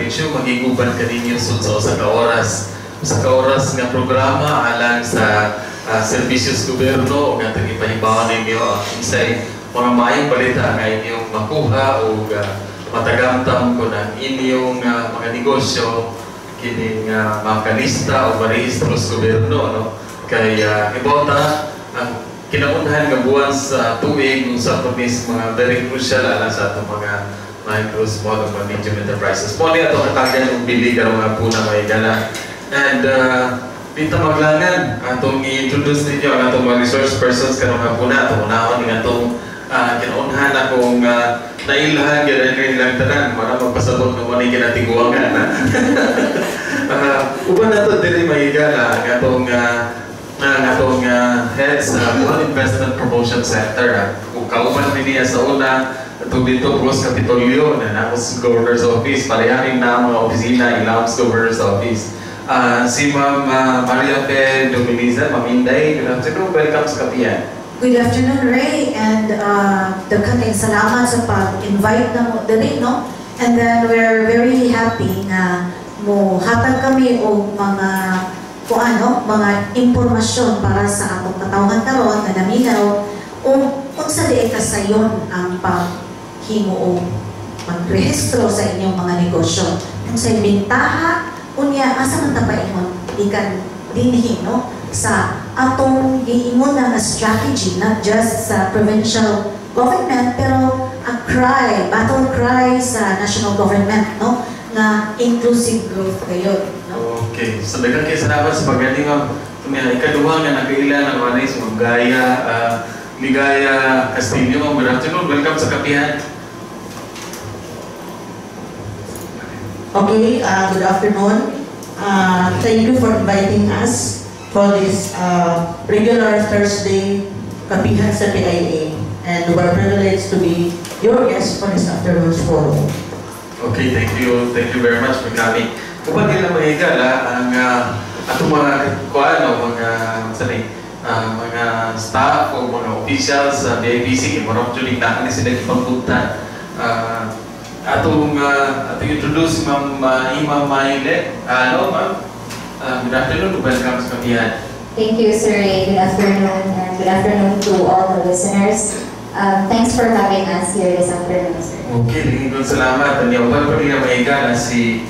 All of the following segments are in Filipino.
medyo magiguban kaninyo sa kaoras. Sa kaoras nga programa alang sa serbisyos gobyerno o nga tagipahibawan ninyo isay mga maayong balita nga inyong makuha o matagamtam ko ng inyong mga negosyo kining makalista o marehistro sa gobyerno, no? Kaya ibota ang kinaunhan nga buwan sa tuig sa promis mga very crucial alang sa itong mga micro, small, and medium enterprises. Muli ito katagan ng bili ka mga puna may gana. And dito maglangan, atong i-introduce ninyo ang atong mga resource persons ka mga puna. Itong unahon ng atong kinaunhan akong nailahan gano'n lang tanan para magpasabot ng mga kinatiguangan. Uban na ito din may gana ang atong heads sa Bohol Investment Promotion Center. Kung kauban din niya sa una, ito dito Gross Kapitolyo na nakos Governor's Office, parehanin na mga opisina ilams Governor's Office. Si Ma'am Maria P. Dominiza, Ma'am Inday, good afternoon, welcome sa Kapihan. Good afternoon, Ray, and daghan salamat sa pag-invite na mo dali, no? And then we're very happy na mo hatag kami o mga impormasyon para sa atong katawhan karon na naminaw o unsa di kasayon ang paghimo o magrehistro sa inyong mga negosyo. Kung sa bintaha unya asa man ta paingon ikan dinhi, no, sa atong giingon na strategy, not just sa provincial government pero a battle cry sa national government, no, na inclusive growth kayo, no? Okay, so daghang kayo salamat sa pagdating ma'am. Ikaduha nga nagkailan ng mga si Ma'am Ligaya Castillo. Ma'am, good afternoon, welcome sa Kapihan. Okay, good afternoon. Thank you for inviting us for this regular Thursday Kapihan sa PIA, and we're privileged to be your guest for this afternoon's forum. Okay, thank you very much for coming. Kung nila mahigala ang atong mga mga staff o mga officials sa BIPC, marami tuloy na kami sila ipagpunta. Atong introduce Ma'am Imam Maile. Hello, Ma'am. Good afternoon. Welcome sa Kapihan. Thank you, Sir Ray. Good afternoon, and good afternoon to all the listeners. Thanks for having us here this afternoon, sir. Okay, lingkod salamat. Ang yawan pa rin na mahigala si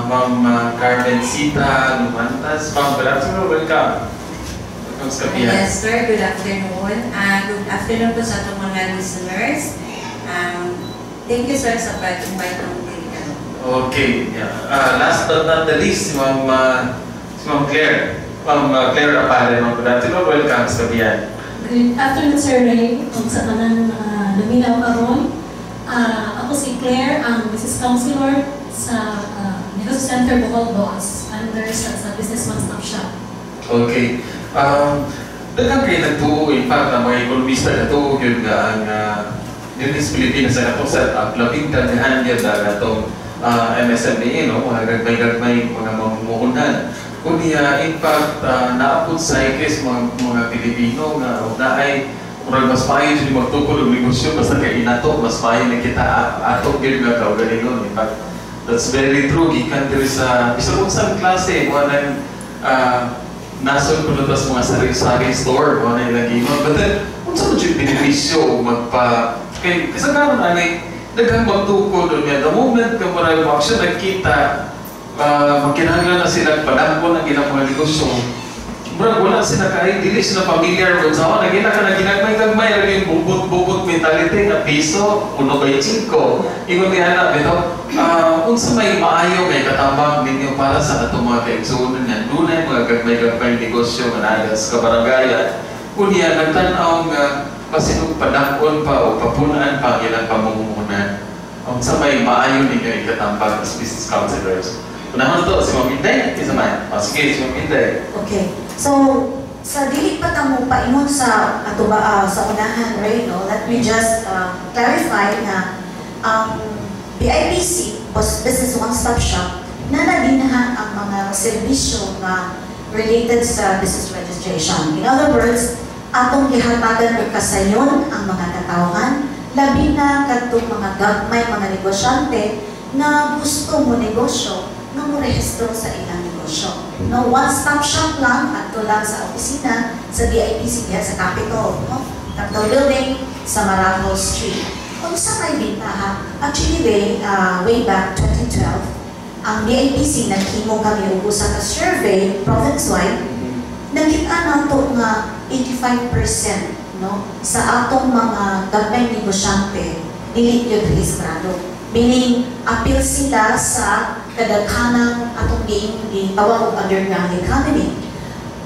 Ma'am Carmen Sita Lumantas. Ma'am, good afternoon. Welcome. Welcome sa Kapihan. Yes, sir. Good afternoon. Good afternoon po sa itong mga listeners. Thank you, sir, sa pag-invite ng mga. Okay. Last but not the least, si Ma'am Claire. Ma'am Claire Apale. Ma'am, good afternoon. Welcome sa Kapihan. Good afternoon, Sir Ray. Kung sa kanan luminaw karon, ako si Claire, ang Business Counselor sa Negosyo Center Bohol Boss, under sa Business One Stop Shop. Okay. Daghang kayo nagtuo, in fact, na mga ekonomista nagtuo yun nga ang yun is Philippines sa itong setup, labing tanyahan yun na itong MSME, no? Mga gagmay-gagmay, mga mamumuhunan. Kundi, in fact, naapod sa ikis mga Pilipino na ay mas maayon siya magtukol ng negosyo basta kay inato, mas maayon na kita atok yun nga kaugalingon. In fact, that's very true. Gikan diri sa isa kong saan klase, mga nang nasol ko na tas mga sari-sari store, mga nang nag-iwan. But then, kung saan yung beneficyo kay kasagaran na daghang magtukol doon yan. The moment ka marami action, nagkita, magkinahanglan na sila padangko ng ginang mga negosyo. Murag wala sila kahit dili sila familiar with sa nagina ka na ginagmay-gagmay rin yung bubot-bubot mentality na piso, 1/5. Ingon niya na, ito, unsa may maayo may katambang ninyo para sa atong mga kaigsunan niya. Dunay mga gagmay-gagmay negosyo managas kabaranggayan. Kunya, nagtanaw nga pasinong padangkon pa o papunaan pa ang ilang pamumuhunan. Unsa may maayo ninyo ikatambang as business counselors. Unahan ito, si Ma'am Inday, isa man. Sige, si Ma'am Inday. Okay. So, sa dili pa tamo paingon sa sa unahan, right, no? Let me just clarify na BIPC, Business One Stop Shop, nanadinahan ang mga serbisyo na related sa business registration. In other words, atong gihatagan og kasayon ang mga katawhan, labi na kadtong mga gagmay mga negosyante na gusto mo negosyo, na mo rehistro sa ilang negosyo. No, one-stop shop lang at lang sa opisina sa BIPC diha sa Capitol, no? Capitol Building sa Marajo Street. Kung sa may bintaha, actually way back 2012, ang BIPC naghimo kami og usa ka survey province-wide, nakita nato nga 85% no sa atong mga gagmay negosyante dili yun rehistrado. Meaning, appeal sila sa kadaghanang atong gitawag og underground economy.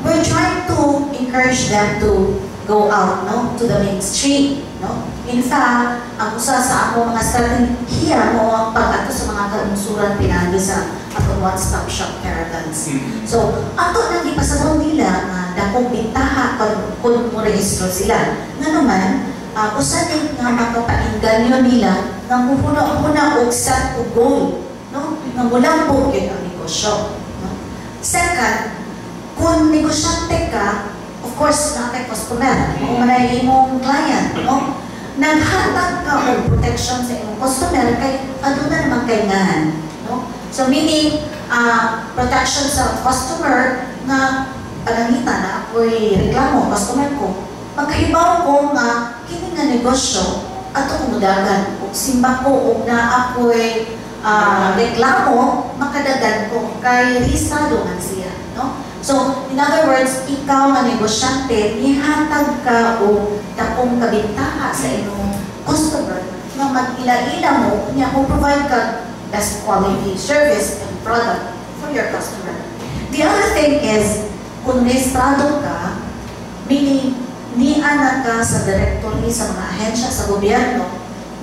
We're trying to encourage them to go out, no, to the mainstream, no. In fact, ang usa sa ako mga strategiya mo ang pag-ato sa mga kaumusuran pinagi sa atong one-stop shop caravans. So, ato nang ipasabaw nila nga dakong bintaha kung mo rehistro sila. Nga naman, usa din nga makapainganyo nila nga muna og set og goal, no? Nga mulambog yun ang negosyo, no? Second, kung negosyante ka, of course, na kay customer, kung manay imong client, no? Naghatag ka og protection sa imong customer kay aduna naman kay ngahan, no? So meaning, protection sa customer nga panangita na ako'y reklamo, customer ko, magkahibaw ko nga kini nga negosyo ato kumudagan o simba ko o na ako'y reklamo, makadagan ko kay rehistrado man siya, no? So, in other words, ikaw nga negosyante, ihatag ka o dakong kabintaha sa imong customer na mag-ila-ila mo, niya kung provide ka best quality service and product for your customer. The other thing is, kung rehistrado ka, meaning ni-anak ka sa directory sa mga ahensya sa gobyerno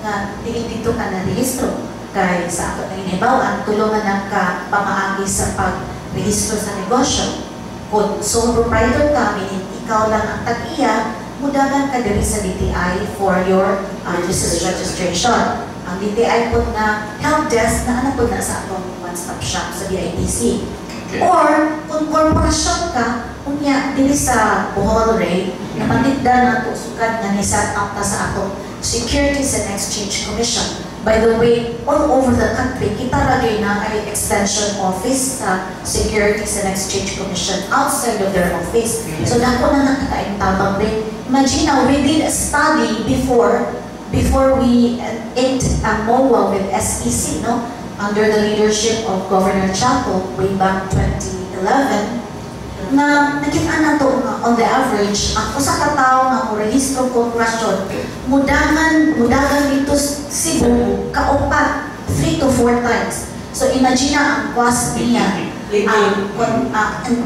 na dito ka na rehistro kay sa ato na inibawaan, tulungan na ka pamaagi sa pag-rehistro sa negosyo. Kung sole proprietor ka, meaning ikaw lang ang tag-iya, mudagan ka diri sa DTI for your business registration. Ang DTI po na help desk na anak po na sa atong one-stop shop sa BIPC. Okay. Or, kung korporasyon ka, unya, dili sa Bohol Ray, na manigda na ito, sukad nga ni-set up na sa atong Securities and Exchange Commission. By the way, all over the country, kita lagi na ay extension office sa Securities and Exchange Commission outside of their office. So, dako na nakakain tabang rin. Imagine now, we did a study before we ate a MOA with SEC, no? Under the leadership of Governor Chaco way back 2011, na nakita na to on the average, ang usa ka tawo nga mo rehistro korporasyon, mudagan dito Cebu kaupat 3 to 4 times. So imagine ang cost niya, ang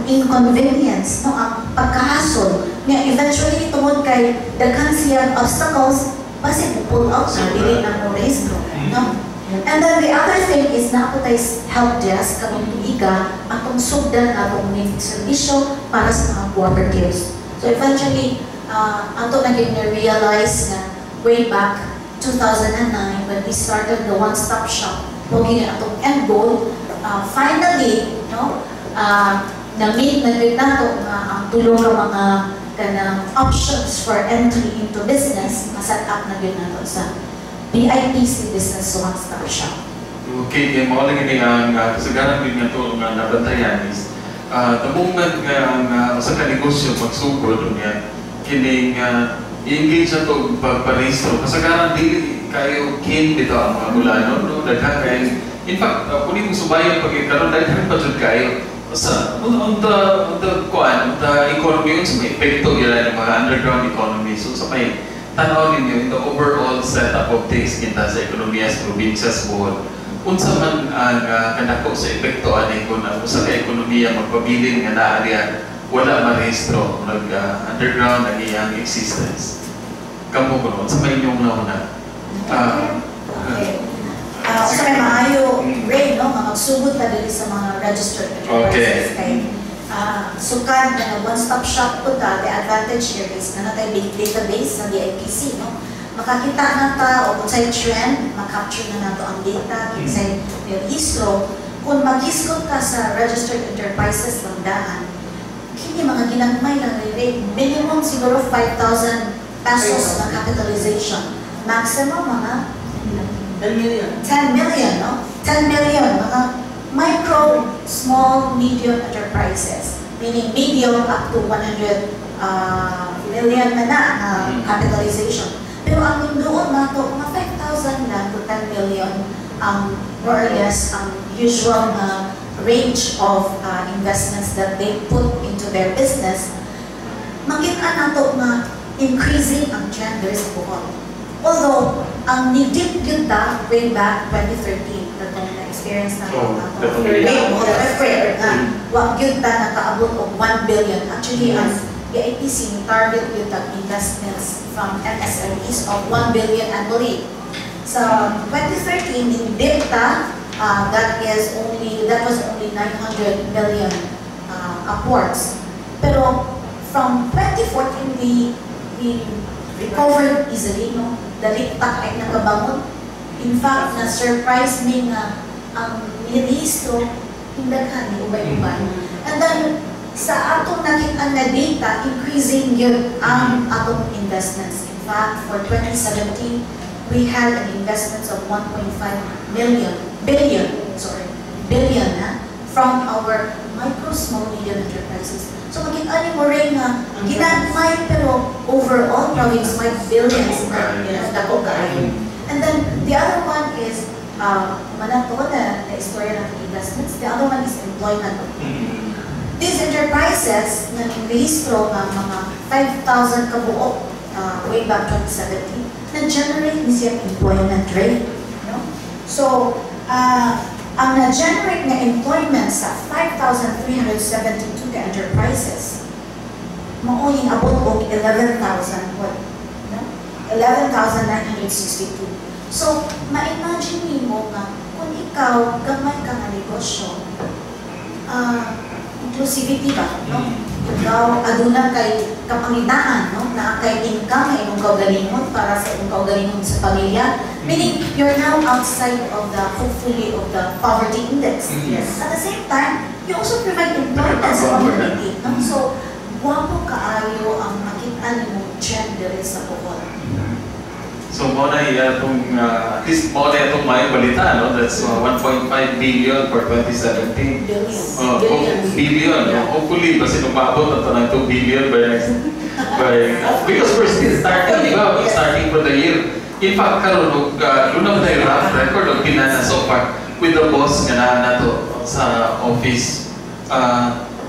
inconvenience, no, ang pagkahasol niya eventually tungod kay daghan siyang obstacles, basi pull out na dili na mo rehistro, no? And then the other thing is na ako tayo help desk kaming tuiga atong sugdan atong servisyo para sa mga cooperatives. So eventually, ato naging na-realize na way back 2009 when we started the one-stop shop, pogi na atong end goal, finally, no, na-meet na rin nato ang tulong ng mga kanang options for entry into business, ma-set up na rin nato sa BIPC Business One-Stop Shop. Okay, kaya mga lang ini ang kasagaran din nga ito nga nabantayan is the moment nga ang sa kanegosyo magsugod niya, kining i-engage na ito pagparehistro. Kasagaran din kayo kin dito ang mga mulano, no? Daghan kayo. In fact, kung yung subayan pagkikaroon, daghan pa dyan kayo. On the economy, sa may epekto yan ng mga underground economy. So sa may tanaw ninyo, the overall setup of things kita sa ekonomiya sa probinsya sa Bohol. Unsa man ang kanako sa epekto ani kung sa ekonomiya magpabilin nga naa area wala marehistro underground ang iyang existence. Kamo kuno sa may inyong nauna. Sa may maayo Ray, no, magsugod ta diri sa mga registered enterprises. Okay. Sukad na one-stop shop po ta, the advantage here is na natay big database ng BIPC, no? Makakita na ta o kung sa'y trend, makapture na nato ang data, kung sa'y rehistro. Kung mag-hisgot ka sa registered enterprises ng daan, kini mga ginagmay lang rate, minimum siguro 5,000 pesos na capitalization. Maximum mga 10 million, no? 10 million, mga micro, small, medium enterprises, meaning medium up to 100 million na capitalization. Pero ang doon na ito, mga 5,000 na to 10 million, more or less, ang usual range of investments that they put into their business. Makita na ito na increasing ang gender sa Bohol. Although, ang nidip yun way back 2013, katong na-experience na wag yun nakaabot of 1 billion. Actually, as BIPC, target yun investments from MSMEs of 1 billion annually. So, 2013, nidip that was only 900 million upwards. Pero, from 2014, we recovered easily, no? Dali ay nakabangon. In fact, na-surprise me na ang nirehistro hindaghan ni ubay-ubay. And then, sa atong nakita na data, increasing yun ang atong investments. In fact, for 2017, we had an investments of 1.5 billion from our micro, small, medium enterprises. So makita mo rin na ginagmay pero overall province-wide billions na dako kaayo. And then the other one is manato na istorya ng investments. The other one is employment. These enterprises na nirehistro ng mga 5,000 kabuok way back 2017 na-generate niya employment rate. No? So, ang na-generate na employment sa 5,372 ka enterprises, maoning abot og 11,000 what? No? 11,962. So, ma-imagine mo nga kung ikaw gamay ka nga negosyo, inclusivity ba? No? Ikaw aduna kay kapangitaan, no? Na kay income ay imong kaugalingon para sa imong kaugalingon sa pamilya. Meaning, you're now outside of the, hopefully, of the poverty index. Yes. At the same time, you also provide employment sa community. No? So, guwapo kaayo ang makita mo gender sa Bohol. So, muna itong, at least muna itong may balita, no? That's 1.5 billion for 2017. Billion. Yeah. Hopefully, kasi umabot na ito ng 2 billion because we're still starting, diba? Starting for the year. In fact, karon lunam na yung rough record of pinana so far with the boss nga na to sa office.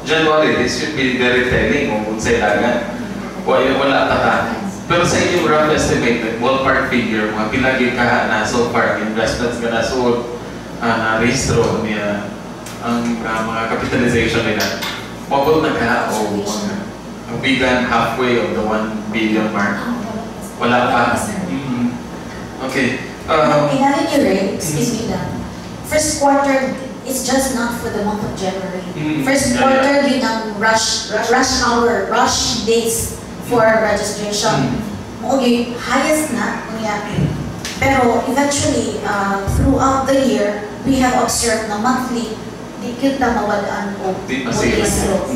January, this should be very telling kung sa ilagan. Wala tata. Pero sa inyong rough estimate, ballpark figure, mga pilagi ka na so far, investments nga na sold, na-rehistro niya ang mga capitalization nila. Mabot na ka o bigan halfway of the 1 billion mark? Wala pa? Okay. Inahin niyo rin, excuse me lang, first quarter, it's just not for the month of January. First quarter, yun ang rush hour, rush days for registration. Okay, highest na, pero eventually, throughout the year, we have observed na monthly, di kita mawalaan o zero.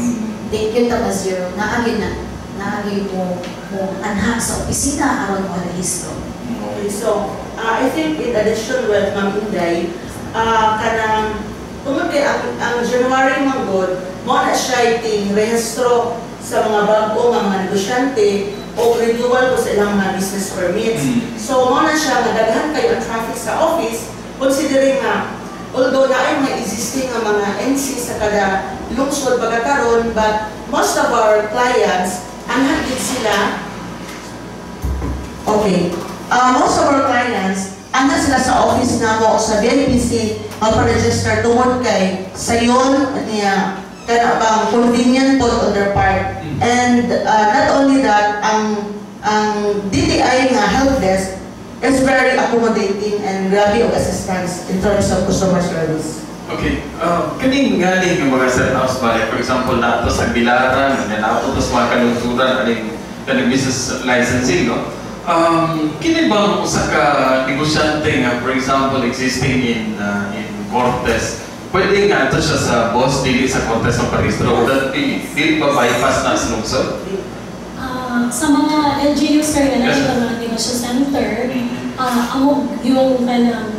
Di kita ma-zero. Naagin mo anha sa opisina aron mo registro. Okay, so I think in addition with Ma'am Inday, kanang tungod kay ang January manggod, mo na siya iting rehistro sa mga bago nga mga negosyante o renewal ko sa ilang mga business permits. So mo na siya nadaghan kayo ang traffic sa office, considering nga although na ay mga existing nga mga NC sa kada lungsod pagkakaroon, but most of our clients anhatid sila. Okay. Most of our clients, anda sila sa office na mo sa BIPC magpa-register tungod kay sayon niya kana bang convenient po on their part. And not only that, ang DTI nga help desk is very accommodating and grabe og assistance in terms of customer service. Okay. Kaning galing yung mga setups ba? For example, na ito sa Tagbilaran, na ito sa mga kalungsuran, kaning business licensing, no? Kini bang usa ka negosyante nga, for example, existing in Cortes, pwede nga ito siya sa boss, dili sa Cortes ng parehistro, that dili ba bypass na sa lungsod? Sa mga LGUs sir na mga negosyo center, amog yung kanang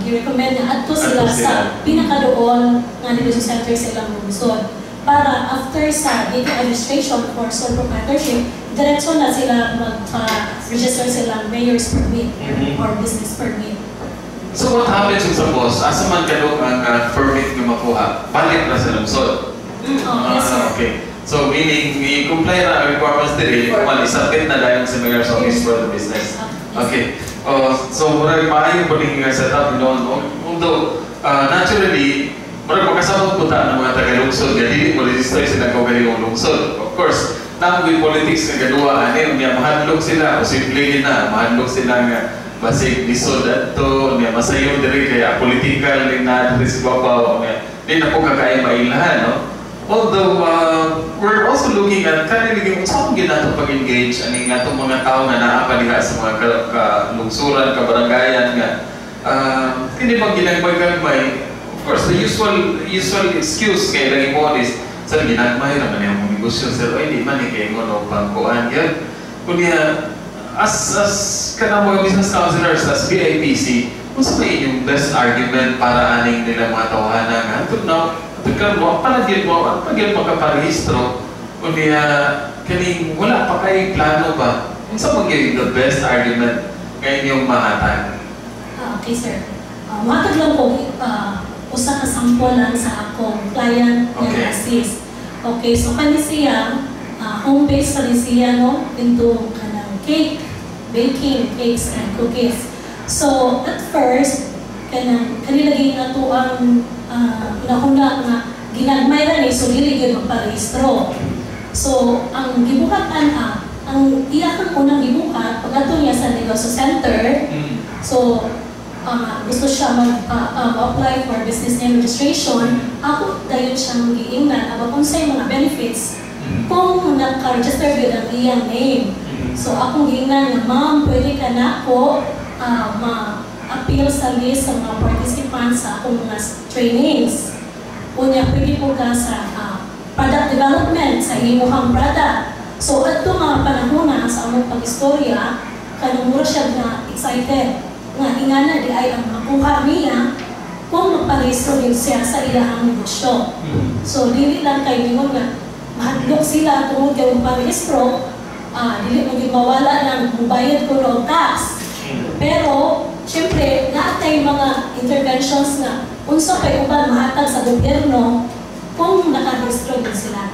gi-recommend na adto sila Adto sila. sa pinakadoon nga negosyo center sa ilang lungsod para after sa data registration for sole proprietorship, diretso na sila mag-register silang mayor's permit or business permit. So what happens kung suppose, asa man kadong ang permit nga makuha, balik na sa lungsod? Yes, sir. Okay. So meaning, i-comply na ang requirements dili, isabit na dahil sa mayor's office for the business. Okay. So murag maayo po ning setup noon. Although naturally, murag makasabot po ta ng mga taga-lungsod nga dili mo register sila kaugalingong lungsod. Of course, namoy politics nga gaduha ani niya mahadlok sila, posible na mahadlok sila nga basig lisod adto niya masayon diri kaya political ni na diri sa babaw niya. Di na po kakaay mailahan, no? Although we're also looking at kanilang saan ginato pag-engage aning atong mga tao nga naa pa diha sa mga kalungsuran, kabarangayan nga hindi bang ginagmay-gagmay. Of course, the usual excuse kay lagi mo is sa ginagmay naman yung negosyo sir, ay di man kay ngono pangkuan yan. Kunya as kana mga business counselors as BIPC, unsa ba inyong best argument para aning nila mga tawhana nga until now pagkan mo palagyan mo pagyan makaparehistro kunya kaning wala pa kay plano ba unsa man gyud the best argument kay inyong mahatag? Okay, sir. Matag lang po usa ka sample lang sa akong client nga assist. Okay, so kani siya home base pa siya no into kanang cake, baking, cakes and cookies. So at first kanilagay na to ang pinahuna nga ginagmay ra ni so dili gyud magparehistro. So ang gibuhatan ang iyang unang gibuhat pagadto niya sa negosyo center. So gusto siya mag-apply for business name registration. Ako dayon siya mag-iingnan about kung sa'yo mga benefits kung nagka-register gyud ang iyang name. So akong giingnan nga ma'am pwede ka na ako ma-appeal sa list sa mga participants sa akong mga trainings. Unya, pwede po ka sa product development sa imuhang product. So, at ito mga panahon sa among pag-istorya, kanumura siya na excited. Nga, ingana di ay ang makuha niya kung magparehistro din siya sa ilahang negosyo. So, dili lang kayo ningon nga, mahadlok sila tungod kayo magparehistro, dili mo din mawala ng mubayad ko ng tax. Pero, siyempre, naatay mga interventions na unsa kay uban mahatag sa gobyerno kung nakarehistro din sila.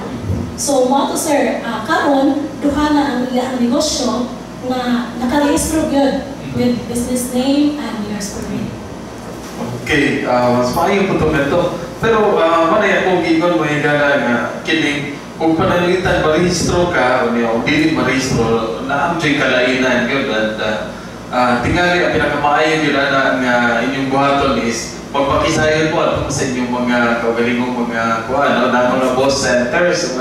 So, mo to sir, karon duha na ang iyang negosyo na nakarehistro gyud with business name and years permit. Okay, mas maayo po ito. Pero manay akong gigon mo higala nga kining kung panalitan marehistro ka o dili marehistro na amjay kalainan yun at tingali ang pinakamaayon yun nga inyong buhaton is pagpakisayon po at sa inyong mga kaugalingong mga kuha na mga boss centers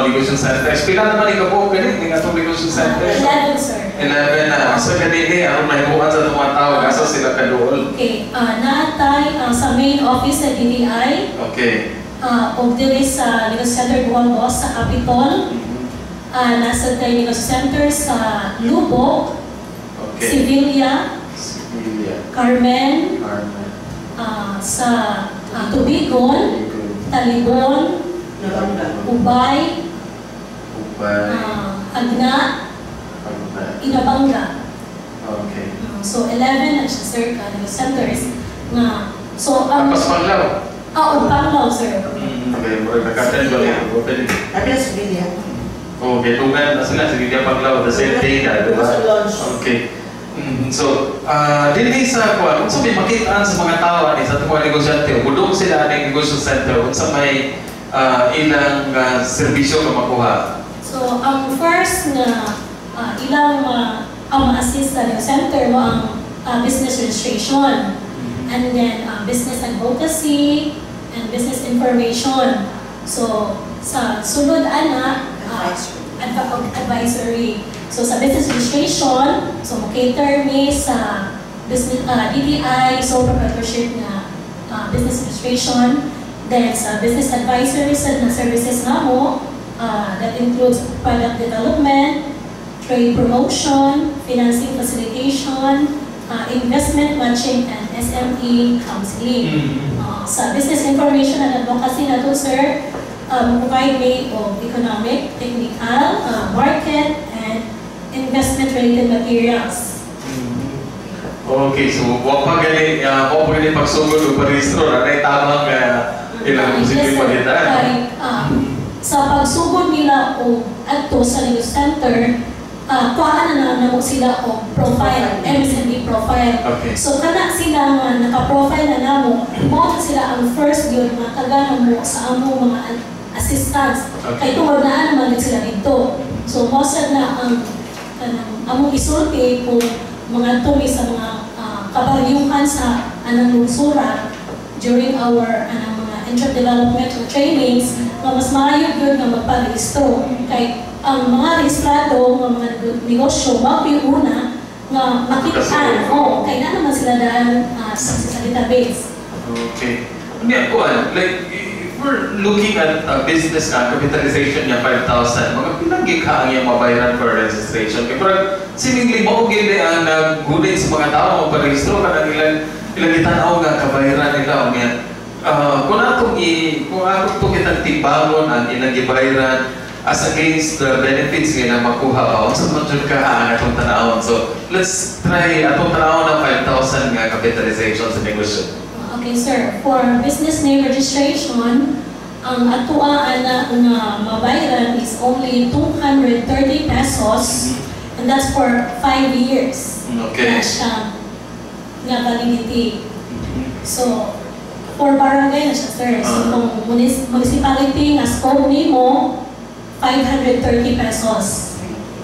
negosyo centers. Pila naman ikaw po ganit ng atong negosyo centers? 11 sir. 11 na. So ganini ang nahibukan sa mga tao kaso sila kadool. Okay, naatay sa main office sa DTI. Okay. O dili sa negosyo center Bohol sa Capitol. Nasa tayo negosyo center sa Lubok, Sevilla, Carmen, sa Tubigon, Talibon, Ubay, Agna, Inabanga. Okay. So 11 na siya sir negosyo centers nga. So Tapos Panglaw? Panglaw sir. Okay, nakatan ko lang. Sabi na Sevilla. Okay, tungan na sila sa Sevilla Panglaw, the same day na, di ba? Okay. So, dili sa kuan, unsa may makitaan sa mga tao ani sa tuwa negosyante, budong sila aning negosyo center unsa may ilang serbisyo nga makuha. So, ang first na ilang ma-assist sa negosyo center mo ang business registration and then business advocacy and business information. So, sa sulod ana advisory. So sa business registration, so mo-cater me sa business DTI, sole proprietorship na business registration. Then sa business advisory na services na mo, that includes product development, trade promotion, financing facilitation, investment matching and SME counseling. Sa business information and advocacy na to, sir, provide me of economic, technical, market, and investment-related materials. Okay, so huwag pa galing pagsugod o parehistro na may tamang ilang posibleng palitan. Sa pagsugod nila o adto sa news center, kuhaan na mo sila o profile, MSME profile. Okay. So kana sila nga naka-profile na namo, mo sila ang first yun nga kagana mo sa amo mga assistants. Okay. Kay tungod na naman din sila dito. So mo na ang among isulti kung mga tumi sa mga kabalyuhan sa anang lungsura during our mga intra-development trainings na mas maayos yun nga magparehistro. Kay ang mga rehistrado, mga negosyo, una nga makitaan. Kaya na naman sila daan sa database. Okay. Like, if we're looking at business capitalization niya 5,000, mga pinagikhaan niya mabayaran for registration. Kaya parang seemingly maugin na ang naggunit sa mga tao magparehistro ka ng ilang itanaw nga kabayaran nila. Kung atong kitang timbangon ang ilang ibayaran as against the benefits nga na makuha sa manjud ka ang atong tanawon. So, let's try atong tanawon ng 5,000 nga capitalization sa negosyo. Okay, sir. For business name registration, ang atuaan na mabayaran is only 230 pesos, and that's for 5 years. Okay. Na siya nga validity. So, for barangay na siya, sir. So, kung municipality nga scope nimo, 530 pesos.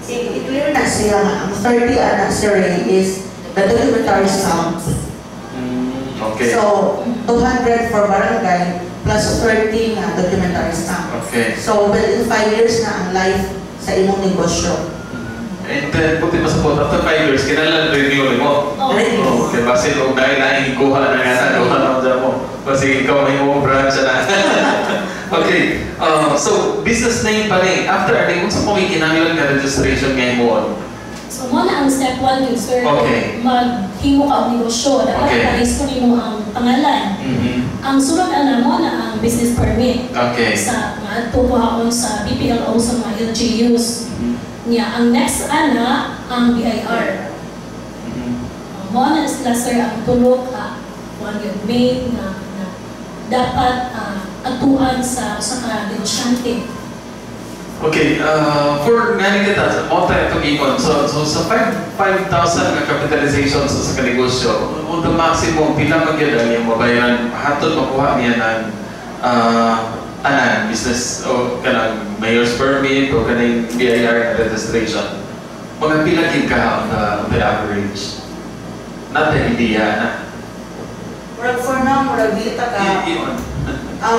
I-clear na siya nga, ang 30 na sir is the documentary sum. Okay. So, 200 for barangay plus 30 na documentary sum. Okay. So, within 5 years na ang life sa imong negosyo. And then, puti masapot, after 5 years, kinalan renew mo. Okay, base kung dahil na ikuha na nga na, kuha na dyan mo. Kasi ikaw may mong branch na. Okay, so business name pa rin. After ating, kung sa kung ikinanglan ka registration ngayon mo? So, muna ang step 1 yun, sir. Okay. Maghimo ka ang negosyo. Dapat parehistro mo ang pangalan. Ang sunod na mo na ang business permit. Okay. Sa mga tukuhaon sa BPLO sa mga LGUs. Ang next ang BIR. Mo na sila, sir, ang tulog kung yung main na dapat atuan sa negosyante. Okay, for nga kita, mota ito ikon. So sa 5,000 na capitalization sa kanegosyo, the maximum, pila magyod ang yung mabayaran, hatod makuha niya ng tanan, business, o kanang mayor's permit, o kanang BIR registration. Mga pila gid ka on the average? Not the idea na. For now, murag dili ta ka.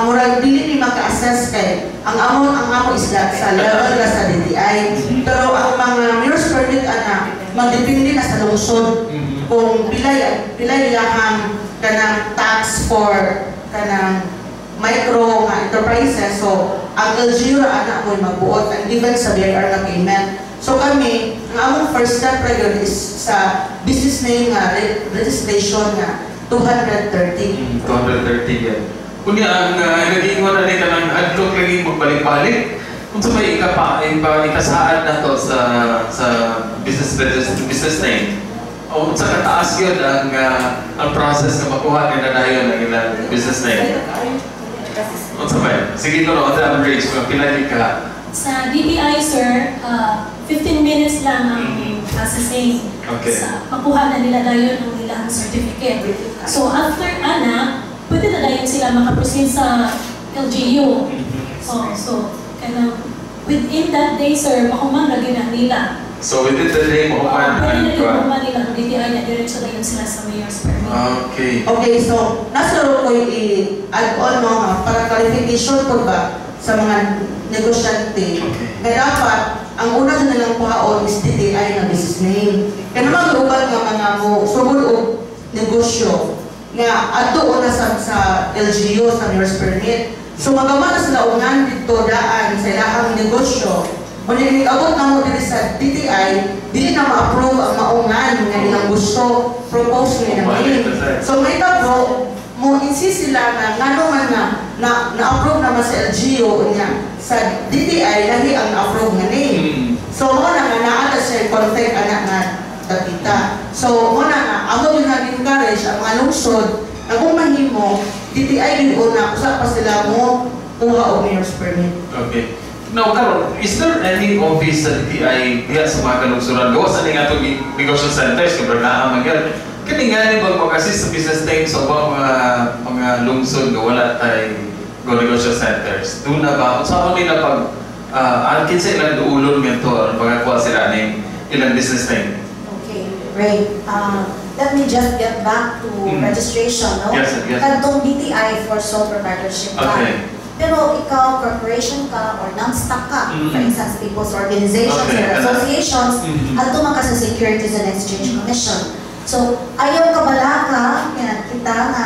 Murag dili ni maka-assess kay ang amo is sa level na sa DTI. Pero ang mga mayor's permit magdepende na sa lungsod kung pilay ilahang kanang tax for kanang micro enterprises. So ang LGU ra mo magbuot ang given sa BIR na payment. So kami, ang among first step yun is sa business name registration 230. 230 yan. Kunya ang naging na rin ka ng adlock lagi magbalik-balik. Kung sa may ikasaad na to sa business name. O sa kataas yun ang process na makuha nila na yun ng ilang business name. O sa may, sige ko on the average, kung pinalik ka. Sa DTI, sir, 15 minutes lang ang processing. Okay. Sa makuha na nila dayon ang ilang certificate. So after pwede na dayon sila makaproceed sa LGU. So within that day, sir, makuman lagi na nila. So within the day, makuman pwede na makuman nila ang DTI na diretso dayon sila sa mayor's permit. Okay. Okay, so nasa ko i-add on para clarification po ba sa mga negosyante. Kaya dapat, ang una na nilang kuhaon is DTI na business name. Kaya naman lugar nga mga mo, sugod o negosyo, nga ato na sa LGU, sa mayor's permit. So magawa na sila unan dito daan sa ilahang negosyo, Kung abot na mo dito sa DTI, dili na ma-approve ang maungan nga nilang gusto, propose nga namin. So may tabo, mo insist sila na ngano man na-approve naman sa LGU niya sa DTI, lahi ang na-approve nga name. So mo na nga naata sa contact anak nga dapita. So mo na nga, ako yung nag-encourage ang mga lungsod na kung mahimo, DTI din una, usa pa sila mo kuha o mayor's permit. Okay. Now, Carol, is there any office sa DTI diya sa mga kalungsuran? Gawa sa nga itong negosyo centers, kung na magyal. Kani nga ni bang mag-assist sa business things o ba mga lungsod na wala tayo negosyo centers? Doon na ba? Sa ako nila pag alkin sa ilang duulon nga ito, pagkakuha sila ng ilang business thing? Okay, great. Let me just get back to registration, no? Yes, yes. Kantong DTI for sole proprietorship ka. Okay. Pero ikaw, corporation ka or non-stock ka, for instance, people's organizations or associations, ato man ka sa Securities and Exchange Commission. So, ayaw ka bala ka, kita nga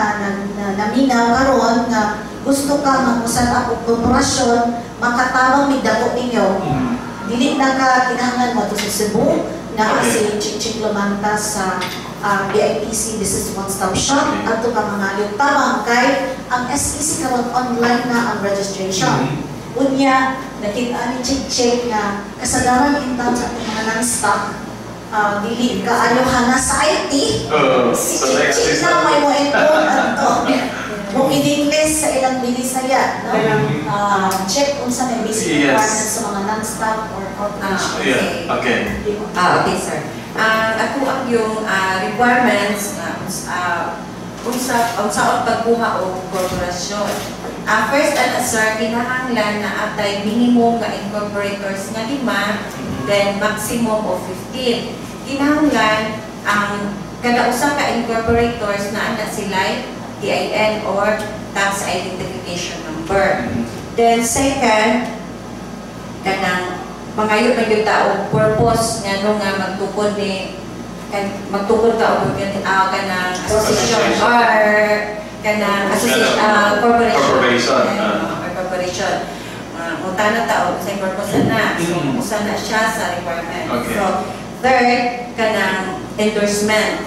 naminaw karon nga gusto ka mag-usan ako korporasyon, makatabang midako ninyo. Dili na ka kinahanglan mo to sa Cebu, na si Chichik Lumanta sa BIPC Business One Stop Shop at ito ka mga yutamang kay ang SEC karon online na ang registration. Unya, nakita ni Chichik na kasagaran intan sa mga non-stock, dili ka ayaw na sa IT. Si Chichik na may mo ito at ito. Kung in-English sa ilang bilisaya, no? Check kung saan may basic requirements sa mga non-stock or corporation. Okay. Okay, sir. Ako ang yung requirements unsaon pagbuha o korporasyon. First, sir, kinahanglan na atay minimum nga incorporators nga 5, then maximum of 15. Kinahanglan ang kada usa ka incorporators na ana sila TIN or tax identification number. Then second, kanang mangayo na yung tao purpose nga no nga magtukod ka o kanang association or kanang association corporation or corporation. Munta na tao sa purpose na. So usa na siya sa requirement. So third, kanang endorsement.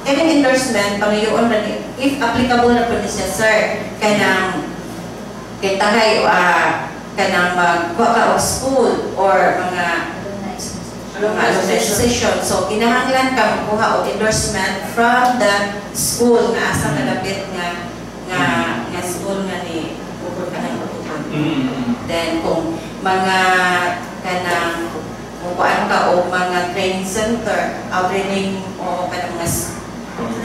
Kanang endorsement, pangayoon na if applicable na po niya, sir, kanang kitangay kanang magkuha ka of school or mga association. So, kinahanglan ka magkuha o endorsement from the school nga asa nalapit nga school nga ni kanang utukan. Then, kung mga kanang kuhaan ka o mga training center, training o kanang mga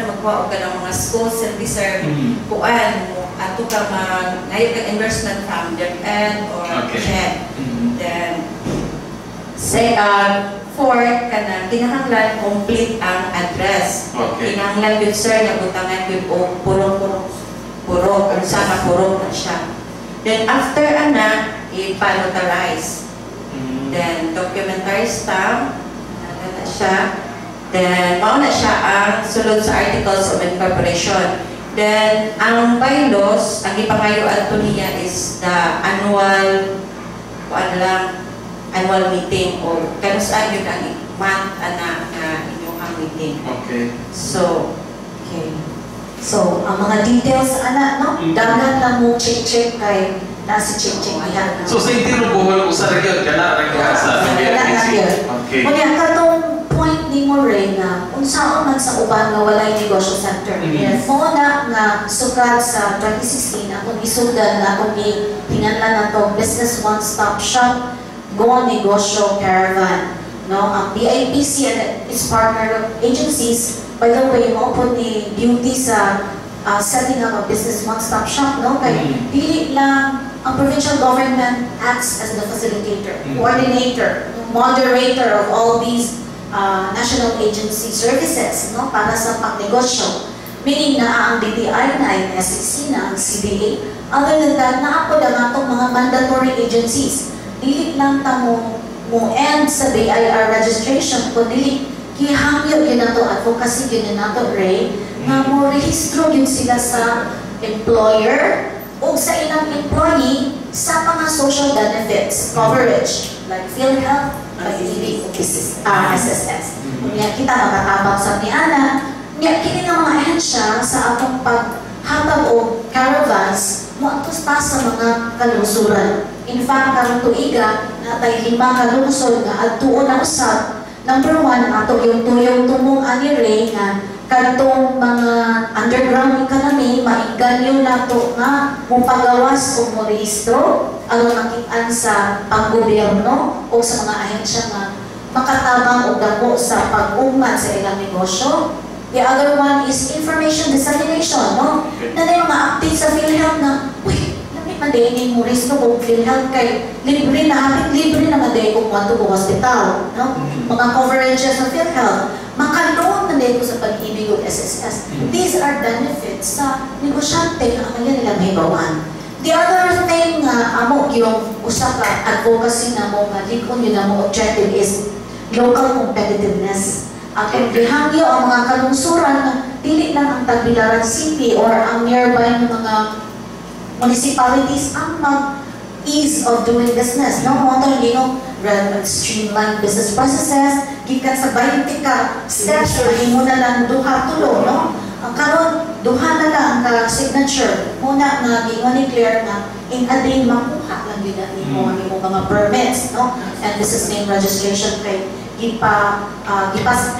magkuha o kanang mga school servicer, kuhaan mo ato ka ngayon ka endorsement from DepEd or CHED. Then, say, fourth, kinahanglan complete ang address. Kinahanglan yun, sir, nabutangan yun o purong, kung sana purong na siya. Then, after i-notarize. Then, documentary stamp, na siya. Then, mauna siya ang sulod sa Articles of Incorporation. Then, ang bylaws, ang ipangayoan ito niya is the annual meeting or kanusaan yun ang month na inyong meeting. Okay. So, ang mga details, no? Dagan lang mo check kay nasa check ihan. So, sa intiro Bohol, usa ra gyud kana ra sa BIPC. Okay. Kunya katong point ni mo rin na unsaon man sa uban nga walay negosyo center. Mo na nga sukat sa 2016 akong isugdan na akong tinganlan nato Business One Stop Shop Go Negosyo Caravan. No, ang BIPC and its partner agencies, by the way, mo po ni duty sa setting up a Business One Stop Shop, no? Kaya dili lang ang provincial government acts as the facilitator, coordinator, moderator of all these national agency services, no, para sa pagnegosyo. Meaning na ang DTI na, ang SEC na, ang CDA. Other than that, naapod ang atong mga mandatory agencies. Dili lang ta mo end sa BIR registration, kundi kihangyo yun na to, advocacy yun na to, Ray, nga mo rehistro yun sila sa employer o sa ilang employee sa mga social benefits coverage. like PhilHealth, pag-ibig o SSS. Kaya kita makatabang sa niana, kini nga mga ahensya sa atong paghatag o caravans mo atos pa sa mga kalungsuran. In fact, karong tuiga natay 5 kalungsod nga adtuon na usab. Number 1, ato yung tuyong tumong ani Ray nga kadtong mga underground economy maiganyo nato nga mupagawas o morehistro aron makitaan sa panggobyerno o sa mga ahensya nga makatabang o dako sa pag-ugman sa ilang negosyo. The other one is information dissemination, no? Na yung ma-update sa PhilHealth na, uy, lamit madayin mo risk ko PhilHealth kay libre na madayin kung wanto ko hospital, no? Mga coverages sa PhilHealth, makaloon na din ko sa pag-ibig o SSS. These are benefits sa negosyante na kaya nila may bawaan. The other thing amo yung usa ka advocacy na mo nga likon yun na mo objective is local competitiveness. Kung gihangyo ang mga kalungsuran na dili lang ang Tagbilaran City or ang nearby ng mga municipalities ang mag-ease of doing business. No? Mga yung streamline business processes, gikan sa 20 ka steps, mahimo na lang duha-tulo. No? Ang karon duha na lang ang signature. Muna nga giingon ni Claire na in a day makuha lang din mo ang mga permits. No? And this is name registration kay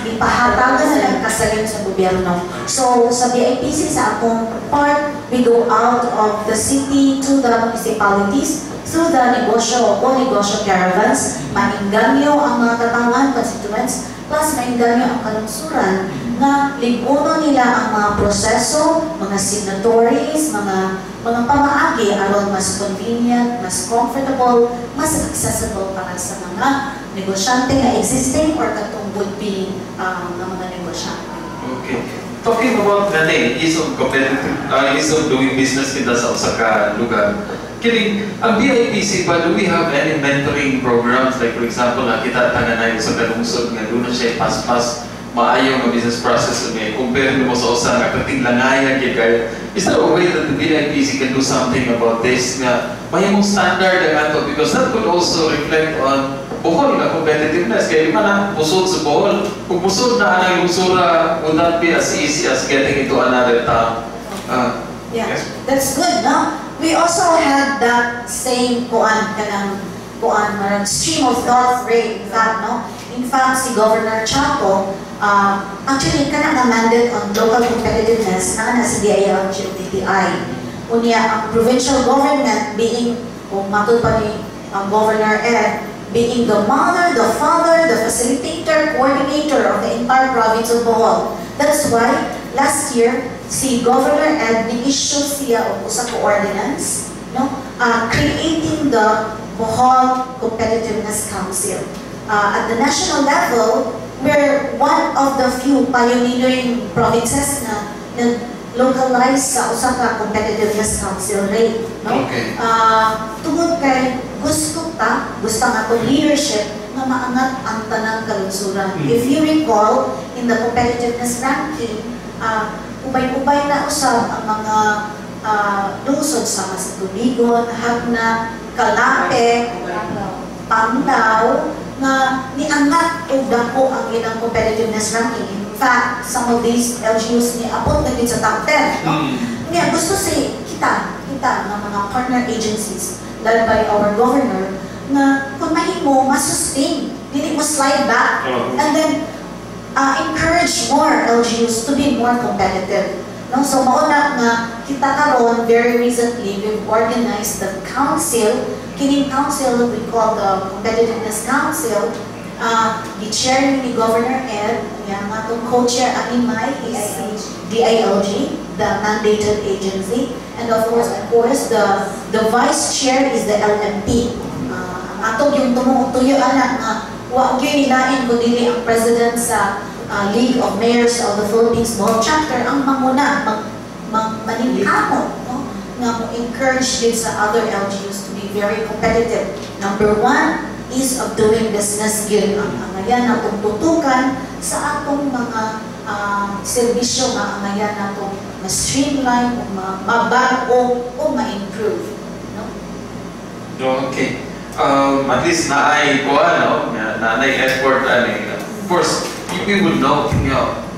gipahatagan na lang kasayon sa gobyerno. So, sa BIPC, sa akong part, we go out of the city to the municipalities through the negosyo o negosyo caravans. Mainganyo ang mga katawan, constituents, plus mainganyo ang kalungsuran na liguno nila ang mga proseso, mga signatories, mga pamaagi aron mas convenient, mas comfortable, mas accessible para sa mga negosyante na existing or katong would-be ng mga negosyante. Okay. Talking about ease of competitive, ease of doing business kita sa Osaka lugar. Kini, ang BIPC ba, do we have any mentoring programs? Like for example, kita tanganay sa kalungsod nga doon na siya pas-pas maayaw ng business process niya. Compare mo sa usa nga katinglangayan kaya. Is there a way that the BIPC can do something about this nga mayamong standard ang ato? Because that could also reflect on Bohol na competitiveness. Kaya lima na busod sa Bohol. Kung busod na anang lungsura, would not be as easy as getting into another town. Yeah, yes. That's good, no? We also had that same stream of thought rate, in fact, no? In fact, si Governor Chaco, actually, kanang mandate on local competitiveness na sa DILG o DTI. Unya, ang provincial government being, kung matul pa ni Governor Ed, being the mother, the father, the facilitator, coordinator of the entire province of Bohol. That's why, last year, si Governor Ed, ni-issue siya o sa ordinance, no? Creating the Bohol Competitiveness Council. At the national level, we're one of the few pioneering provinces na localized sa Osaka Competitiveness Council rate. No? Okay. Tungod kay gusto nga itong leadership na maangat ang tanang kalungsuran. If you recall, in the competitiveness ranking, ubay-ubay na usab ang mga lungsod sa Tubigon, Hagna, Calape, Panglao, na niangat o dako ang ilang competitiveness ranking. In fact, some of these LGUs ni abot na din sa top 10. No? Kaya gusto kita ng mga partner agencies led by our governor na kung mahimo, masustain, hindi mo slide back, and then encourage more LGUs to be more competitive. No? So mauna nga kita karon, very recently, we've organized the council. Kining council, we call the Competitiveness Council. The chair ni Governor Ed, yung atong co-chair Animay is DILG, the mandated agency. And of course, the vice chair is the LMP. Ang atong yung tuyo anak na wag yun nilain kung dili ang president sa League of Mayors of the Philippines Bohol Chapter ang manguna, maningkamot, no? Nga mo encourage din sa other LGUs to be very competitive. Number 1, ease of doing business yun ang angayan na tututukan sa atong mga serbisyo nga angayan na itong ma-streamline o mabago o ma-improve. No? Okay. at least naay ko naay effort of course you would know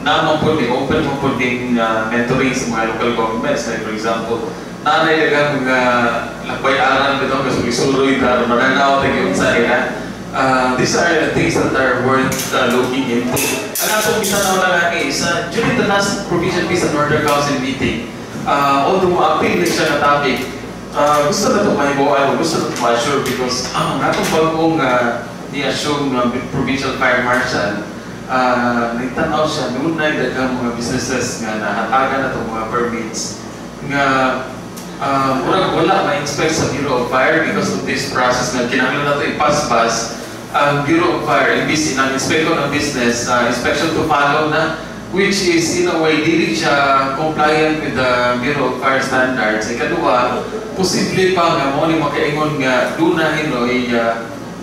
naman po open mo po ding mentoring sa mga local governments, like for example nanay dagang mga lakbay-aran dito kasi isuroy na mananaw tayo sa ila. These are the things that are worth looking into. Ang atong isanaw lang isa during the last provision peace and order council meeting, although ma-appeal na siya na topic, gusto na ito mahibuan, gusto na ito ma-assure because ang atong bagong ni-assume provincial fire marshal, nagtanaw siya noon na dagang mga businesses nga nahatagan na itong mga permits nga wala ma-expect sa Bureau of Fire because of this process nga kinahanglan na ito ipaspas ang Bureau of Fire, imbis ng inspector ng business, inspection to follow na, which is in a way dili siya compliant with the Bureau of Fire standards. Ikaduha, posible pa nga mo ni makaingon nga dunahin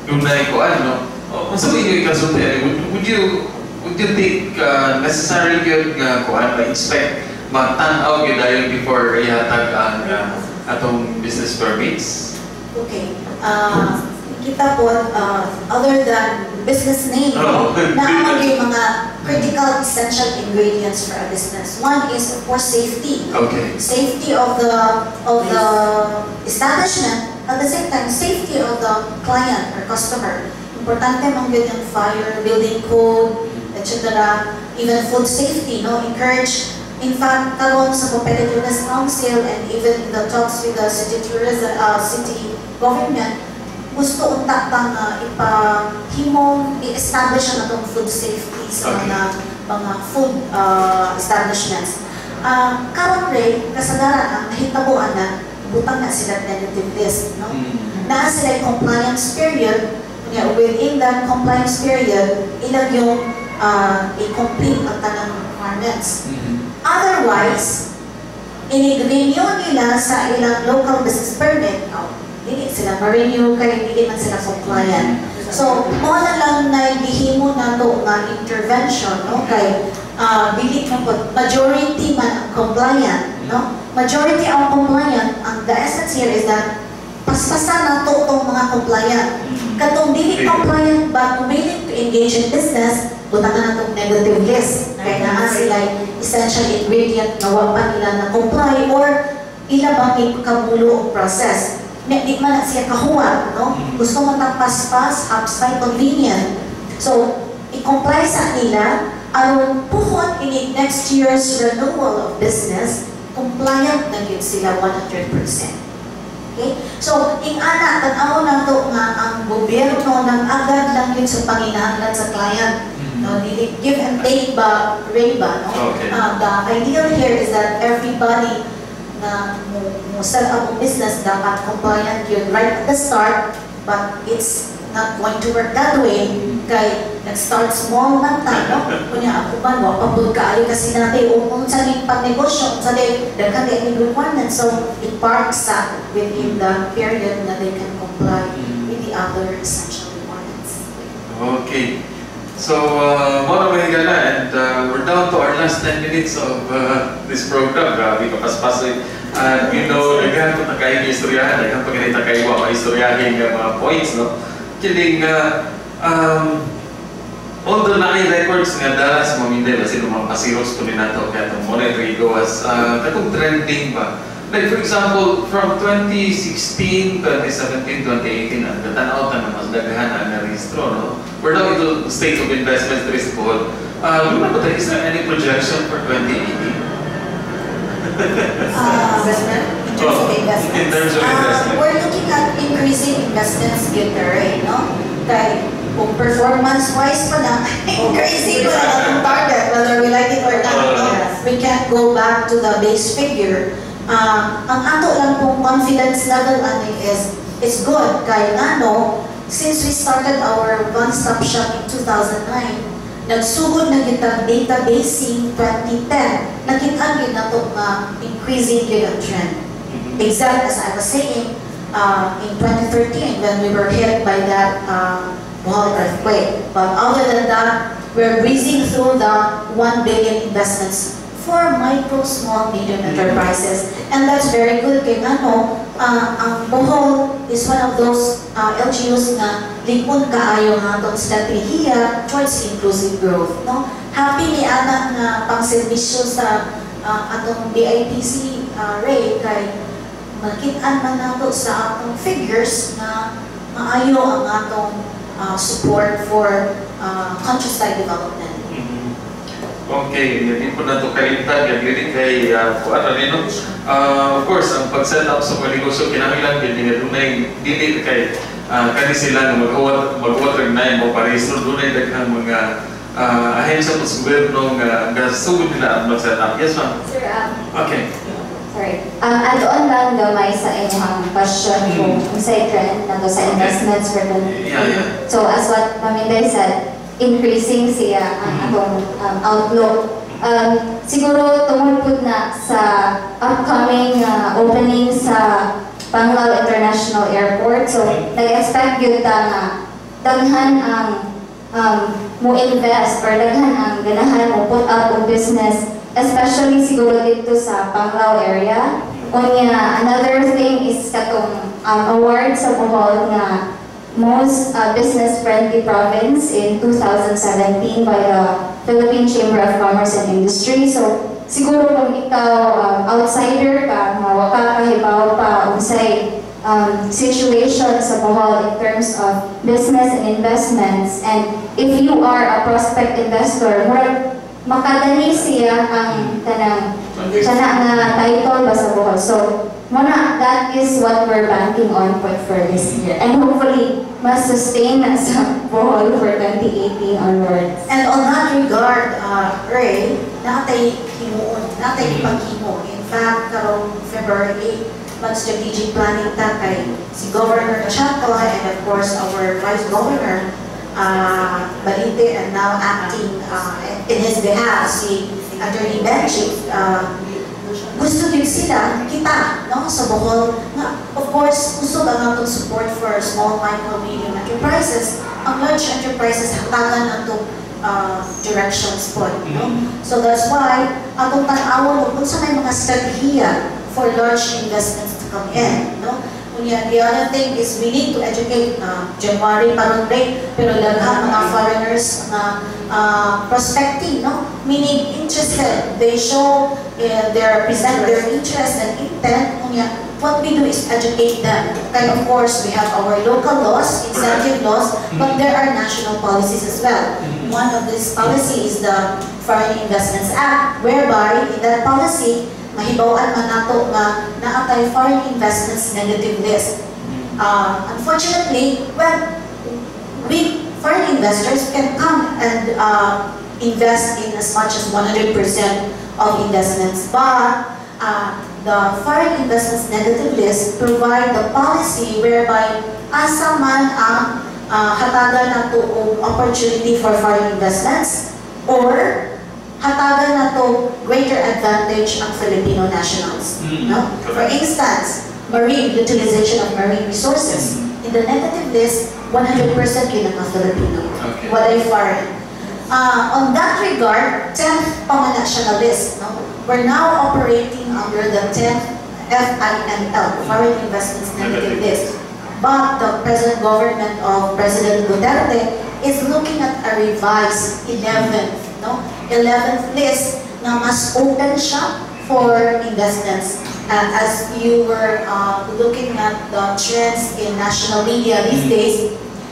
dunay ko kung sabi niyo ikasulti, would you think necessary yun nga kuan ma-inspect magtanaw yun dahil before ihatag ang atong business permits? Okay. Kita po, other than business name, naamag yung mga critical essential ingredients for a business. One is, of course, safety. Okay. Safety of the establishment, at the same time, safety of the client or customer. Importante mong yun yung fire, building code, etc. Even food safety, encourage. In fact, talon sa Competitiveness Council and even in the talks with the city government, gusto unta pang ipahimong i-establish na itong food safety sa mga food establishments. Karon rin, kasagaran ang nahitabuan na butang na sila tentative list. Naa sila compliance period, within that compliance period, ilang yung i-complete ang tanang requirements. Otherwise, in-renew nila sa ilang local business permit, hindi sila ma-renew kaya hindi man sila compliant. So, mo na lang na gihimo na ito nga intervention, kay bilit na po, majority man ang compliant, Majority ang compliant, the essence here is that paspasan na ito itong mga compliant. Katong dili compliant but willing to engage in business, butangan na itong negative list. Kaya na sila essential ingredient na wapa nila na comply or ilabang ikabulo o process. Di man na siya kahuwat, Gusto mo paspas, upside, convenient. So, i-comply sa nila, aron puhon in next year's renewal of business, compliant na yun sila 100%. Okay? So, ingana, tanaw na ito nga ang gobyerno nang agad lang yun sa panginahanglan sa client. Give and take ba, rin ba? Okay. The ideal here is that everybody na mo set up a business dapat compliant yun right at the start, but it's not going to work that way. Kay nag-start small man tayo, kunya ako ba, wapapod kaayo kasi natin, kung saan yung pag-negosyo, saan yung daghan yung requirements, so it parks within the period na they can comply with the other essential requirements. Okay. So, more away gana, and we're down to our last 10 minutes of this program. Grabe, kapaspasoy. And naghan po takay istoryahan, naghan po ganit takay mga istoryahin ng mga points, Kiling, although na ay records nga dala sa Mamindel, kasi mga pasiros ko rin nato, kaya itong monetary gawas, katong trending ba? Like for example, from 2016, 2017, 2018, ang natanaw na mas daghan ang narehistro, We're now into state of investments there is Bohol. Is there any projection for 2018? Investment? In terms of investments? In terms of investment. We're looking at increasing investments in the rate, Kaya kung performance-wise pa na, increasing pa na ang target, whether we like it or not, we can't go back to the base figure. Ang ato lang pong confidence level is good. Kaya since we started our one-stop shop in 2009, nagsugod na kita databasing 2010, nakita yun na ito increasing yun ang trend. Exactly as I was saying, in 2013 when we were hit by that Bohol earthquake. But other than that, we're breezing through the 1 billion investments for micro, small, medium enterprises. And that's very good kay ano, ang Bohol is one of those LGUs na lingkod kaayo nga itong strategiya towards inclusive growth. No? Happy ni Ana na pang-servisyo sa atong BIPC rate kay makitaan man nato sa atong figures na maayo ang atong support for countryside development. Okay, hindi po na ito kalimtan, gagawin kay Kuan Rino. Of course, ang pag-set up sa mga negosyo, kinamilang dinunay, dili kay kani sila na mag-uwat rin na yung pareso, dunay daghang mga ahensya po sa gobyerno nga gasugod nila ang mag-set up. Yes, ma'am? Sir, Okay. sorry. Add-on lang gamay sa inyong question kung sa trend na sa investments for the Yeah. So as what Maminday said, increasing siya ang atong outlook. Siguro tungkol na sa upcoming opening sa Panglao International Airport. So nag-expect yun na daghan ang mo invest or daghan ang ganahan mo put up on business, especially siguro dito sa Panglao area. Unya, another thing is katong award sa Bohol na most business-friendly province in 2017 by the Philippine Chamber of Commerce and Industry. So, siguro kung ikaw outsider ka, waka kahibaw pa unsay situation sa Bohol in terms of business and investments, and if you are a prospect investor, makadani siya ang tanang nga title ba sa Bohol. So, that is what we're banking on for this year. And hopefully, mas sustain na sa Bohol for 2018 onwards. And on that regard, Ray, natay himuon, natay paghimo. In fact, karong February 8, mag-strategic planning ta kay si Governor Chaco and of course our Vice Governor Balite, and now acting in his behalf, si Attorney Benji. Gusto din sila, kita, no, sa Bohol, na of course, gusto ang atong support for small, micro, medium enterprises. Ang large enterprises, hatagan ang itong directions po, no? So that's why, atong tanawon, kung sa may mga strategiya for large investments to come in, no? The other thing is we need to educate January parang rate, pero lahat mga foreigners na prospecting, no? Meaning interested. They show, present their interest and intent. What we do is educate them. And of course, we have our local laws, incentive laws, but there are national policies as well. One of these policies is the Foreign Investments Act, whereby in that policy, mahibawaan man nato nga naatay foreign investments negative list. Unfortunately, foreign investors can come and invest in as much as 100% of investments, but the foreign investments negative list provide the policy whereby asa man ang hatagan nato og opportunity for foreign investments or hatagan na to greater advantage ang Filipino nationals. No? For instance, marine utilization of marine resources. In the negative list, 100% yun ang mga Filipino. Okay. Wala foreign. On that regard, 10th pamanational list. No? We're now operating under the 10th FINL, Foreign Investments Negative List. But the present government of President Duterte is looking at a revised 11th 11th list na mas open siya for investments. As you were looking at the trends in national media these days,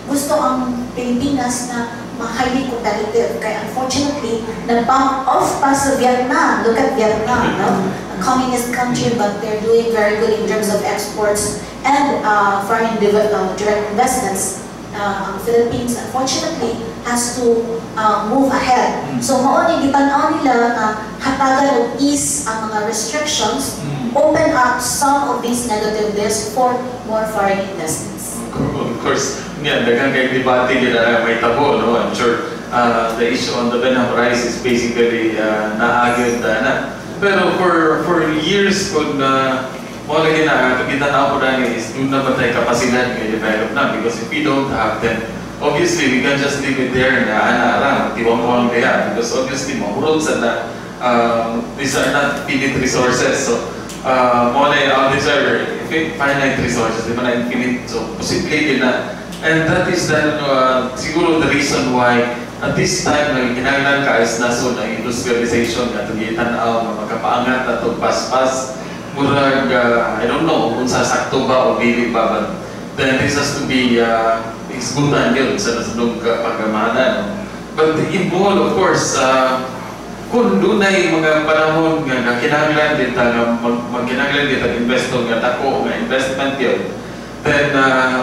gusto ang Pilipinas na highly competitive. Kaya unfortunately, na-bump off pa sa Vietnam. Look at Vietnam, no? A communist country, but they're doing very good in terms of exports and foreign direct investments. Ang Philippines, unfortunately, has to move ahead. So, mauni gitanaw nila na hatagan o ease ang mga restrictions, open up some of these negative lists for more foreign investments. Of course, daghang kay debate gila may tabo, no? I'm sure the issue on the Benham rice is basically naagad na. Pero for years, kung mo lagi na kita na po dani is doon na ba tayo kapasidad ng develop na, because if we don't have them, obviously we can just leave it there na ana-arang tiwang mo lang kaya, because obviously mahurot sa na these are not finite resources. So, these are finite resources, di ba na infinite? So, posible na. And that is then, siguro the reason why at this time, kinahanglan ka is naso na industrialization nga itong itanaw, magkapaangat na itong paspas. Murag, I don't know kung sasakto ba o dili ba, but then this has to be executan yun sa nasunod paggamana. But in Bohol, of course, kung doon ay mga panahon nga kinahanglan dito, magkinahanglan dito investor nga tako, nga investment yun, then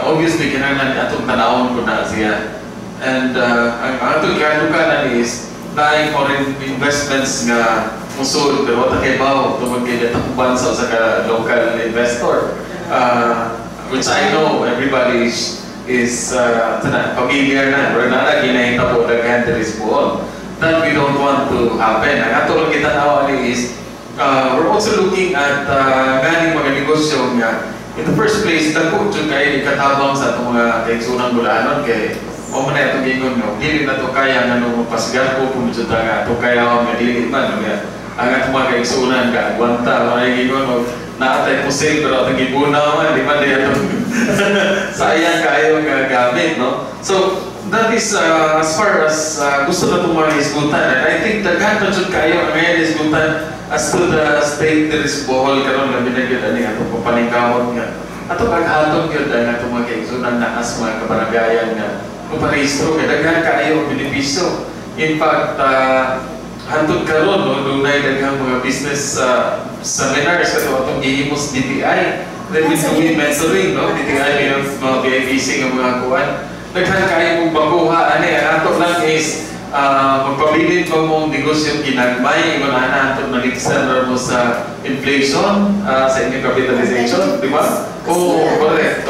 obviously kinahanglan atong tanawon ko na siya. And ang atong kalukanan is na foreign investments nga musod pero wata kay bawo tungod kay takuban sa local investor, which I know everybody is familiar na or na ginahita po daghan diri sa Bohol. That we don't want to happen. Ang atong kita nawali is we're also looking at ganing mga negosyo nga in the first place dako jud kay ikatabang sa atong mga kaigsunan bulanon kay o man itong gingon no, dili na to kaya nga nung pasgar ko kung ito nga ito kaya ako nga dili man ang atong mga kaigsunan ka agwanta, mga gingon no, naatay po sale pero itong ibunaw man, di ba di itong sayang kayo nga gamit, no? So, that is as far as gusto na itong mga isgutan. And I think daghan na dyan kayo ang ngayon isgutan as to the state there is Bohol karon nga binagyan ani atong papaningkamot nga ato paghatong gyud ang atong mga kaigsunan na as mga kabaranggayan nga magparehistro kay daghan kaayo ang benepisyo. In fact, hantod karon no dunay daghang mga business seminars kato atong gihimos DTI. Then with doing mentoring, no? DTI yung mga BIPC ng mga kuwan. Daghan kaayo mong baguha ani ang ato lang is magpabilin pa mong negosyo ginagmay inunahan natin maligsan mo sa inflation, sa inyong capitalization, di ba? Oo, correct.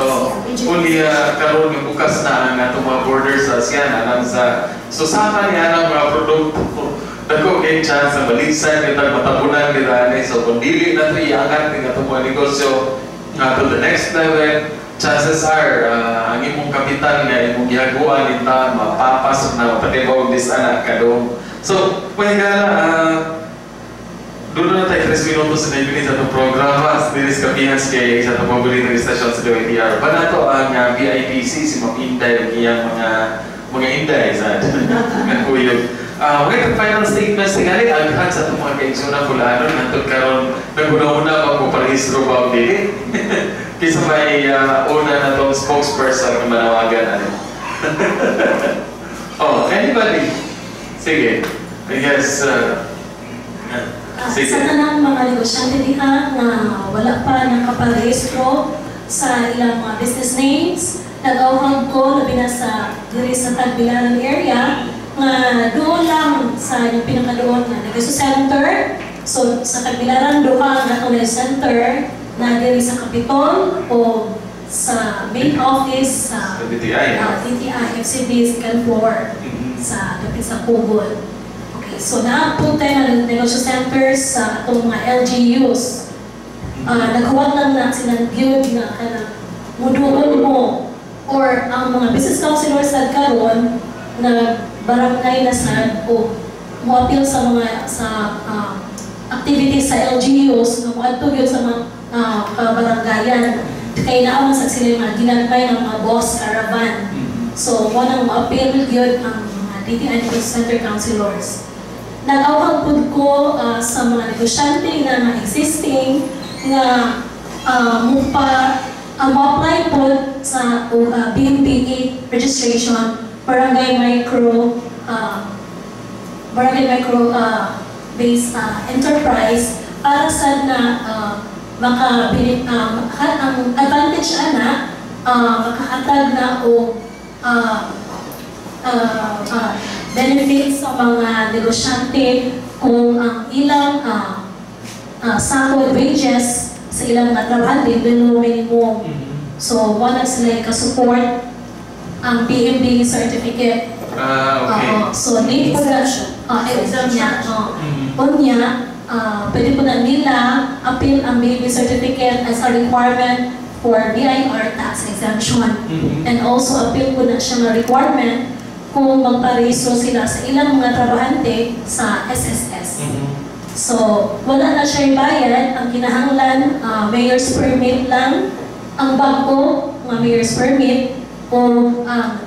Kuni karon yung bukas na ang atong mga borders sa ASEAN, alam sa susama niya ng mga produkto. Dako kay chance na maligsan, kita matabunan kita ani. So kung dili na ito iangat ng atong mga negosyo to the next level, chances are ang imong kapital nga imong gihaguan nita mapapasok na patibaw this anak kadong. So may gana doon na tayo 3 minutos na ibigay sa itong programa dili sa Kapihan kay sa itong paborito ng istasyon sa DOTR. Banato ang BIPC si Ma'am Inday iyang mga Inday sa nga kuyog. Ngayon final statements tingali aghan sa itong mga kaigsunan bulanon nantod karon naguna-una ba kung parehistro ba o dili. Kisa may una na itong spokesperson na manawagan ano. Oh, anybody? Sige. I guess, sige. Sa tanang mga negosyante diha na wala pa nakaparehistro sa ilang mga business names, nag-awhag ko labi na sa diri sa Tagbilaran area nga doon lang sa yung pinakadoon na negosyo center. So sa Tagbilaran duha na itong center na diri sa Capitol o sa main office sa DTI FCB second floor sa dapit sa Bohol. Okay, so napunta na negosyo centers sa itong mga LGUs. Naghuwag lang na sinag-build na muduon mo or ang mga business councilors sa karon na barangay na sad o mo-appeal sa mga activities sa LGUs na mo-adto yun sa mga kabaranggayan. Kaya naaman sa sila mga ginagmay ng mga boss caravan. So, mo ma-appeal yun ang mga DTI Center Councilors. Nag-awag po ko sa mga negosyante na existing na ma-apply po sa BMBA registration, barangay micro based enterprise para sa na ang advantage ana makahatag na o benefits sa mga negosyante kung ang ilang sahod wages sa ilang mga trabahante below minimum. So, wala sila ka-support ang PMB certificate. Okay. So, need po na exemption. Pwede po na nila appeal ang BMB certificate as a requirement for BIR tax exemption. And also appeal po na siya na requirement kung magparehistro sila sa ilang mga trabahante sa SSS. So, wala na siya bayad. Ang kinahanglan, mayor's permit lang. Ang bangko, mayor's permit, o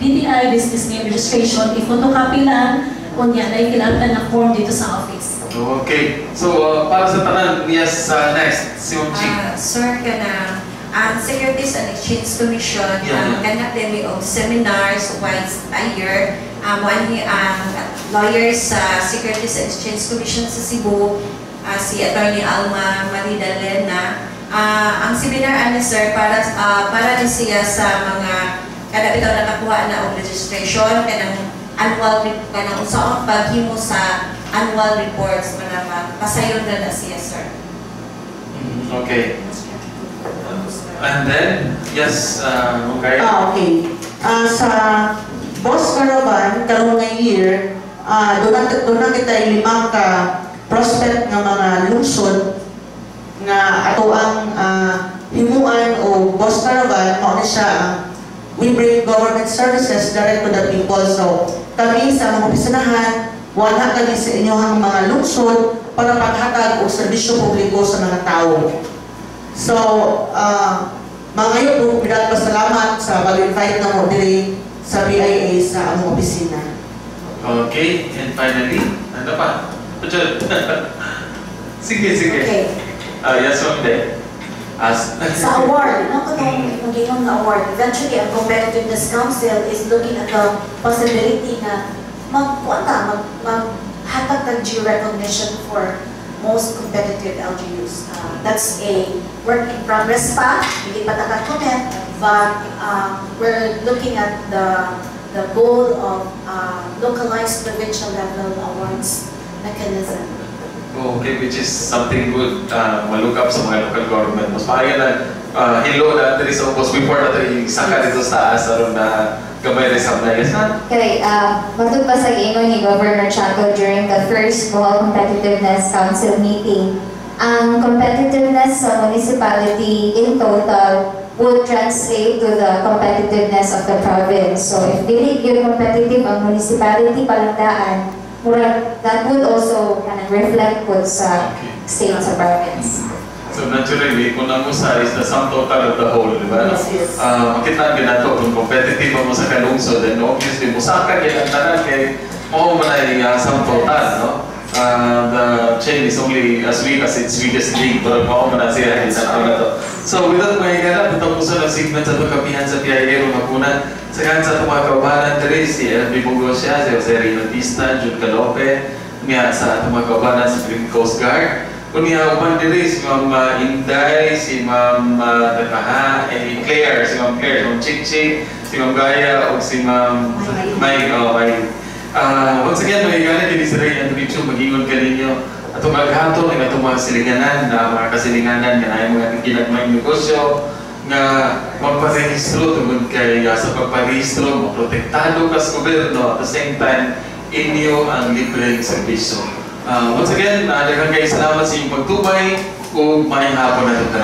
PTI, business name registration, i-photocopy lang, kung yan ay kailangan na form dito sa office. Okay. So, para sa tanan, yes, next, si Ma'am Chi. Sir, ang Securities and Exchange Commission, ganap din of seminars once a year. Lawyers sa Securities and Exchange Commission sa Cebu, si Attorney Alma Maridalena. Ang seminar sir, para din siya sa mga kada bitaw nakakuha na og registration kanang annual kanang usaon paghimo sa annual reports manama pasayon na siya sir. Okay. And then, yes, okay. Okay. Sa Boss Caravan, karong nga year, doon na kita 5 ka prospect nga mga lungsod nga ato ang himuan o Boss Caravan, mao ni siya ang we bring government services direct to the people. So, kami sa mga opisinahan, wala kami sa inyong mga lungsod para paghatag o serbisyo publiko sa mga tao. So, mga yun, pinagpasalamat sa pag-invite na mo diri sa PIA sa among opisina. Okay, and finally, ano pa? Sige. Okay. Yes, Ma'am De. Sa award, kung ginong na award, eventually ang Competitiveness Council is looking at the possibility na maghatag ng due recognition for most competitive LGUs. That's a work in progress pa, hindi pa nakakunin, but we're looking at the goal of localized provincial level awards mechanism. Okay, which is something good, ma-look up sa mga local government. Mas maaari na hilo na dito sa upos before na ito isaka dito sa taas aron na gamay rin sa mga na. Okay, matug pa sa ingon ni Governor Chaco during the first Bohol Competitiveness Council meeting, ang competitiveness sa municipality in total would translate to the competitiveness of the province. So if dili gyud competitive ang municipality palandaan, that would also kind of reflect po sa state sa province. So naturally, kung ang usa is the sum total of the whole, di ba? Yes. Makita nyo na ito, kung competitive mo sa kalungsod, then obviously, musaka yan ang tanan kay mo na yung sum total, no? The chain is only as weak as its weakest link, pero mo na siya yung tanaw na to. So without may ganap, ito po sa segment sa ito, Kapihan sa PIA Rumakunan, sa kanang sa itong mga kaubanan, diri si LB Bungosya, si Jose Rino Pista, Jude Calope, niya sa itong mga kaubanan sa Philippine Coast Guard. Kung niya upan diri si Ma'am Inday, si Ma'am Kapihan, Claire, si Ma'am Claire, si Ma'am Chichi, si Ma'am Gaya, o si Ma'am Mike. Once again, may gana din sa rin ang video, mag-ingon ka ninyo. Atong maghatong ang atong mga silinganan, mga kasilinganan, nga ay mga ginagmayang negosyo, nga magparehistro tungkol kay sa pagparehistro, maprotektado ka sa gobyerno, at the same time, inyo ang libreng serbisyo. Once again, daghang kayo salamat sa inyong pagtubay, o mayang hapon na ito.